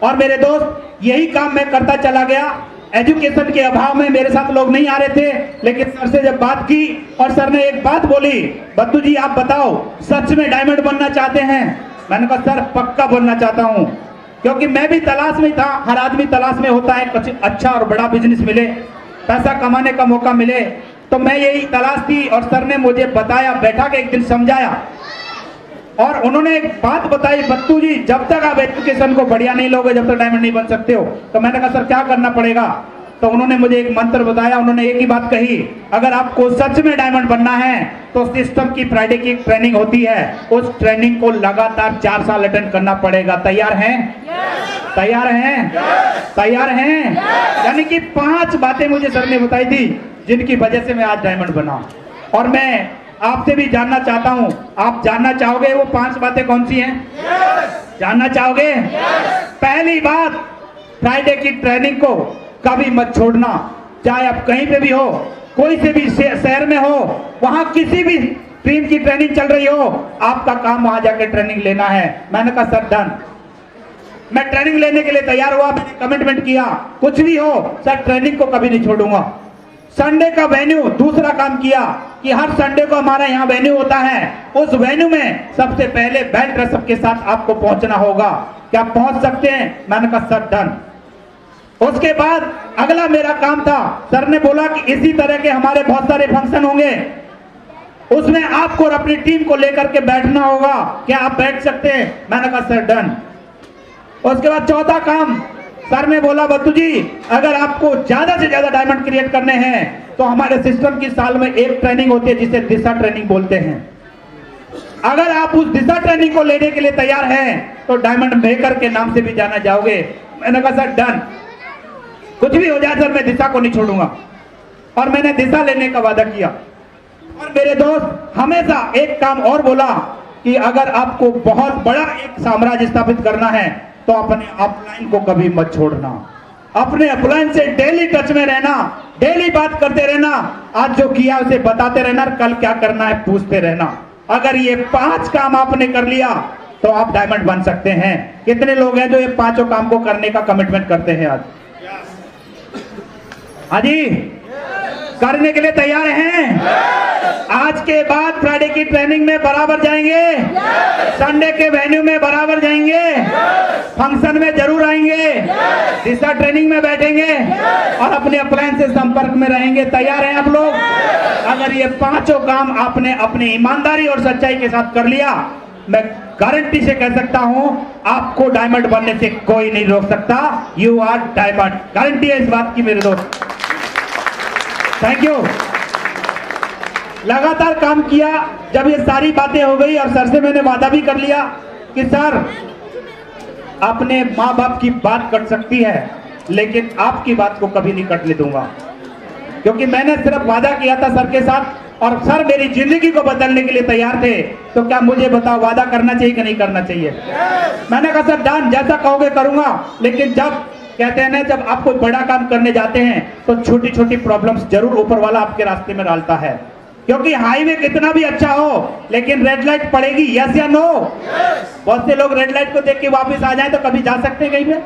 और मेरे दोस्त यही काम मैं करता चला गया। एजुकेशन के अभाव में मेरे साथ लोग नहीं आ रहे थे, लेकिन सर से जब बात की और सर ने एक बात बोली, बत्तू जी आप बताओ सच में डायमंड बनना चाहते हैं? मैंने कहा सर पक्का बनना चाहता हूं, क्योंकि मैं भी तलाश में था। हर आदमी तलाश में होता है कुछ अच्छा और बड़ा बिजनेस मिले, पैसा कमाने का मौका मिले, तो मैं यही तलाश थी। और सर ने मुझे बताया, बैठा के एक दिन समझाया और उन्होंने एक बात बताई, बत्तू जी जब तक आप एजुकेशन को बढ़िया नहीं लोगे जब तक डायमंड नहीं बन सकते हो। तो मैंने कहा सर क्या करना पड़ेगा? तो उन्होंने मुझे एक मंत्र बताया। उन्होंने एक ही बात कही, अगर आपको सच में डायमंड बनना है तो सिस्टम की फ्राइडे की ट्रेनिंग होती है, उस ट्रेनिंग को लगातार 4 साल अटेंड करना पड़ेगा। तैयार हैं? तैयार हैं? तैयार हैं? यानी कि 5 बातें मुझे सर ने बताई थी जिनकी वजह से मैं आज डायमंड बना। और मैं आपसे भी जानना चाहता हूं, आप जानना चाहोगे वो 5 बातें कौन सी हैं? जानना चाहोगे? पहली बात, फ्राइडे की ट्रेनिंग को कभी मत छोड़ना। चाहे आप कहीं पे भी हो, कोई से भी शहर में हो, वहां किसी भी टीम की ट्रेनिंग चल रही हो, आपका काम वहां जाकर ट्रेनिंग लेना है। मैंने कहा सर डन, मैं ट्रेनिंग लेने के लिए तैयार हुआ, मैंने कमिटमेंट किया, कुछ भी हो सर ट्रेनिंग को कभी नहीं छोड़ूंगा। संडे का वेन्यू, दूसरा काम किया कि हर संडे को हमारा यहाँ वेन्यू होता है, उस वेन्यू में सबसे पहले बेल्ट ड्रेसअप के साथ आपको पहुंचना होगा। क्या पहुंच सकते हैं? मैंने कहा सर डन। उसके बाद अगला मेरा काम था, सर ने बोला कि इसी तरह के हमारे बहुत सारे फंक्शन होंगे, उसमें आपको और अपनी टीम को लेकर के बैठना होगा, क्या आप बैठ सकते हैं? मैंने कहा सर डन। उसके बाद चौथा काम, सर ने बोला बत्तू जी अगर आपको ज्यादा से ज्यादा डायमंड क्रिएट करने हैं तो हमारे सिस्टम की साल में एक ट्रेनिंग होती है जिसे दिशा ट्रेनिंग बोलते हैं। अगर आप उस दिशा ट्रेनिंग को लेने के लिए तैयार हैं तो डायमंड मेकर के नाम से भी जाना जाओगे। मैंने कहा सर डन, कुछ भी हो जाए सर मैं दिशा को नहीं छोड़ूंगा। और मैंने दिशा लेने का वादा किया। और मेरे दोस्त हमेशा एक काम और बोला कि अगर आपको बहुत बड़ा एक साम्राज्य स्थापित करना है तो अपने अपलाइन को कभी मत छोड़ना। अपने अपलाइन से डेली टच में रहना, डेली बात करते रहना, आज जो किया उसे बताते रहना, कल क्या करना है पूछते रहना। अगर ये 5 काम आपने कर लिया तो आप डायमंड बन सकते हैं। कितने लोग हैं जो ये 5 काम को करने का कमिटमेंट करते हैं आज? हाँ जी, करने के लिए तैयार हैं? आज के बाद फ्राइडे की ट्रेनिंग में बराबर जाएंगे, संडे के वेन्यू में बराबर जाएंगे, फंक्शन में जरूर आएंगे, दिशा ट्रेनिंग में बैठेंगे और अपने अपलाइन से संपर्क में रहेंगे। तैयार हैं आप लोग? अगर ये 5 काम आपने अपनी ईमानदारी और सच्चाई के साथ कर लिया, मैं गारंटी से कह सकता हूं आपको डायमंड बनने से कोई नहीं रोक सकता। यू आर डायमंड, गारंटी है इस बात की मेरे दोस्त। Thank you. लगातार काम किया। जब ये सारी बातें हो गई और सर से मैंने वादा भी कर लिया कि सर अपने माँ बाप की बात कट सकती है लेकिन आपकी बात को कभी नहीं कटने दूंगा, क्योंकि मैंने सिर्फ वादा किया था सर के साथ और सर मेरी जिंदगी को बदलने के लिए तैयार थे। तो क्या मुझे बताओ वादा करना चाहिए कि नहीं करना चाहिए? मैंने कहा सर डन, जैसा कहोगे करूंगा। लेकिन जब कहते हैं ना, जब आप कोई बड़ा काम करने जाते हैं तो छोटी छोटी प्रॉब्लम्स जरूर ऊपर वाला आपके रास्ते में डालता है, क्योंकि हाईवे कितना भी अच्छा हो लेकिन रेड लाइट पड़ेगी। यस या नो? बहुत से लोग रेड लाइट को देख के वापस आ जाए तो कभी जा सकते हैं कहीं पे?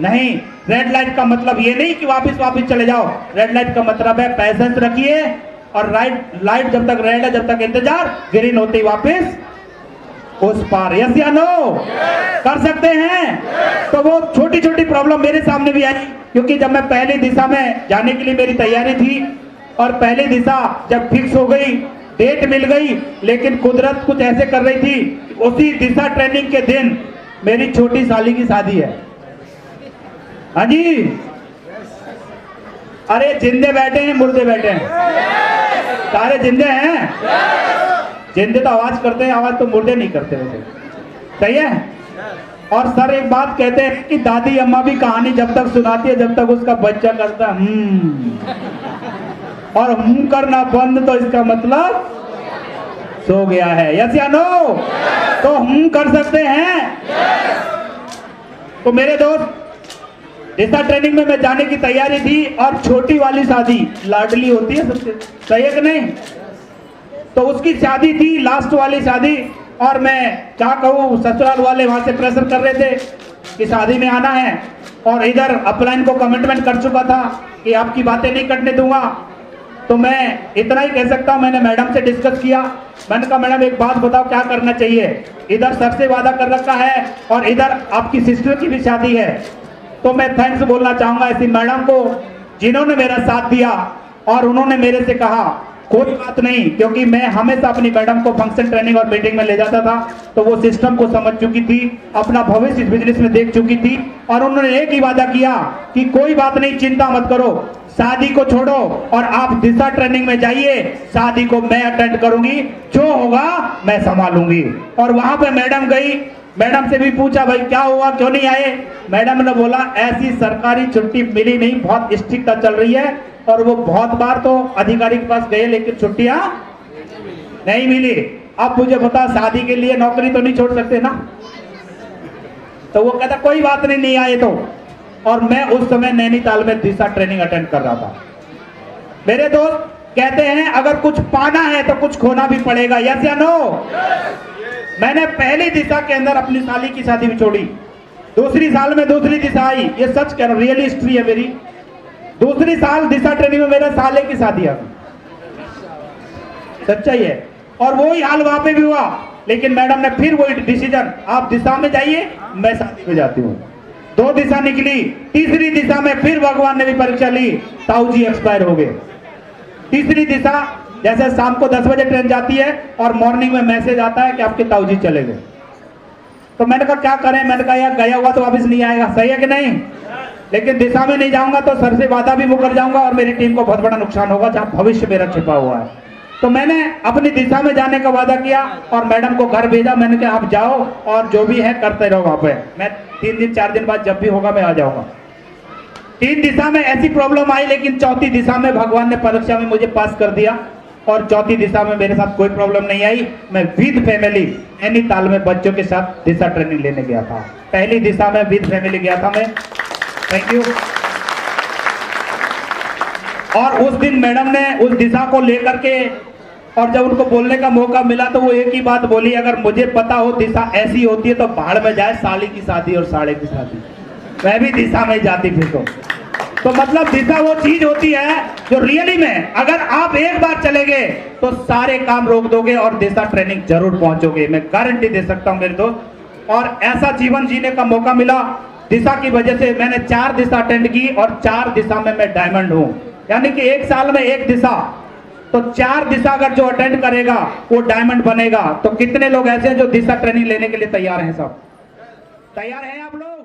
नहीं। रेड लाइट का मतलब ये नहीं कि वापस चले जाओ। रेड लाइट का मतलब है पैसेंस रखिए और लाइट जब तक रेड है जब तक इंतजार, ग्रीन होते ही वापस उस पार। यस या नो? कर सकते हैं? तो वो छोटी छोटी प्रॉब्लम मेरे सामने भी आई, क्योंकि जब मैं पहली दिशा में जाने के लिए मेरी तैयारी थी और पहली दिशा जब फिक्स हो गई, डेट मिल गई, लेकिन कुदरत कुछ ऐसे कर रही थी, उसी दिशा ट्रेनिंग के दिन मेरी छोटी साली की शादी है। हाँ जी, अरे जिंदे बैठे हैं मुर्दे बैठे हैं? सारे जिंदे हैं। जिंदे तो आवाज करते हैं, आवाज तो मुर्दे नहीं करते वैसे। सही है? और सर एक बात कहते हैं कि दादी अम्मा भी कहानी जब तक सुनाती है जब तक उसका बच्चा करता और करना बंद तो इसका मतलब सो गया है। यस या नो? तो कर सकते हैं। तो मेरे दोस्त दिशा ट्रेनिंग में मैं जाने की तैयारी थी और छोटी वाली शादी लाडली होती है सबसे, सही है कि नहीं? तो उसकी शादी थी, लास्ट वाली शादी, और मैं क्या कहूँ ससुराल वाले वहां से प्रेशर कर रहे थे कि शादी में आना है, और इधर अपलाइन को कमिटमेंट कर चुका था कि आपकी बातें नहीं कटने दूंगा। तो मैं इतना ही कह सकता हूं, मैंने मैडम से डिस्कस किया। मैंने कहा मैडम एक बात बताओ क्या करना चाहिए, इधर सर से वादा कर रखा है और इधर आपकी सिस्टर की भी शादी है। तो मैं थैंक्स बोलना चाहूंगा ऐसी मैडम को जिन्होंने मेरा साथ दिया, और उन्होंने मेरे से कहा कोई बात नहीं, क्योंकि मैं हमेशा अपनी मैडम को फंक्शन ट्रेनिंग और मीटिंग में ले जाता था, तो वो सिस्टम को समझ चुकी थी, अपना भविष्य इस बिजनेस में देख चुकी थी, और उन्होंने एक ही वादा किया कि कोई बात नहीं, चिंता मत करो, शादी को छोड़ो और आप दिशा ट्रेनिंग में जाइए, शादी को मैं अटेंड करूंगी, जो होगा मैं संभालूंगी। और वहां पे मैडम गई, मैडम से भी पूछा भाई क्या हुआ, क्यों नहीं आए। मैडम ने बोला ऐसी सरकारी छुट्टी मिली नहीं, बहुत स्ट्रिक्ट चल रही है, और वो बहुत बार तो अधिकारी के पास गए लेकिन छुट्टियां नहीं मिली। अब मुझे बता, शादी के लिए नौकरी तो नहीं छोड़ सकते ना। तो वो कहता कोई बात नहीं, नहीं आए तो। और मैं उस समय नैनीताल में दिशा ट्रेनिंग अटेंड कर रहा था। मेरे दोस्त कहते हैं अगर कुछ पाना है तो कुछ खोना भी पड़ेगा, यस या नो। मैंने पहली दिशा के अंदर अपनी साली की शादी भी छोड़ी, दूसरी साल में दूसरी दिशा आई, ये सच कह रहा हूं, रियल हिस्ट्री है मेरी। दूसरी साल दिशा ट्रेनिंग में मेरे साले की शादी आ गई, सच्चाई है। और वही हाल वहां पे भी हुआ, लेकिन मैडम ने फिर वही डिसीजन, आप दिशा में जाइए, मैं शादी में जाती हूँ। 2 दिशा निकली, तीसरी दिशा में फिर भगवान ने भी परीक्षा ली, ताऊ जी एक्सपायर हो गए। तीसरी दिशा, जैसे शाम को 10 बजे ट्रेन जाती है और मॉर्निंग में मैसेज आता है कि आपके ताऊ जी चले गए। तो मैंने कहा क्या करें, मैंने कहा यार गया हुआ तो वापस नहीं आएगा, सही है कि नहीं, लेकिन दिशा में नहीं जाऊंगा तो सर से वादा भी मुकर जाऊंगा और मेरी टीम को बहुत बड़ा नुकसान होगा जहां भविष्य मेरा छिपा हुआ है। तो मैंने अपनी दिशा में जाने का वादा किया और मैडम को घर भेजा। मैंने कहा आप जाओ और जो भी है करते रहो वहां पे, मैं 3 दिन 4 दिन बाद जब भी होगा मैं आ जाऊंगा। 3 दिशा में ऐसी प्रॉब्लम आई, लेकिन चौथी दिशा में भगवान ने परीक्षा में मुझे पास कर दिया, और चौथी दिशा में मेरे साथ कोई प्रॉब्लम नहीं आई। मैं विद फैमिली नैनीताल में बच्चों के साथ दिशा ट्रेनिंग लेने गया था। पहली दिशा में विद फैमिली गया था मैं, थैंक यू। और उस दिन मैडम ने उस दिशा को लेकर के, और जब उनको बोलने का मौका मिला तो वो एक ही बात बोली, अगर मुझे पता हो दिशा ऐसी होती है तो भाड़ में जाए साली की शादी और साले की शादी, मैं भी दिशा में जाती फिर तो मतलब दिशा वो चीज होती है जो रियली में अगर आप एक बार चले गए तो सारे काम रोक दोगे और दिशा ट्रेनिंग जरूर पहुंचोगे, मैं गारंटी दे सकता हूं मेरे दोस्त। और ऐसा जीवन जीने का मौका मिला दिशा की वजह से। मैंने 4 दिशा अटेंड की और 4 दिशा में मैं डायमंड हूं, यानी कि 1 साल में 1 दिशा, तो 4 दिशा अगर जो अटेंड करेगा वो डायमंड बनेगा। तो कितने लोग ऐसे हैं जो दिशा ट्रेनिंग लेने के लिए तैयार हैं? सब तैयार हैं आप लोग?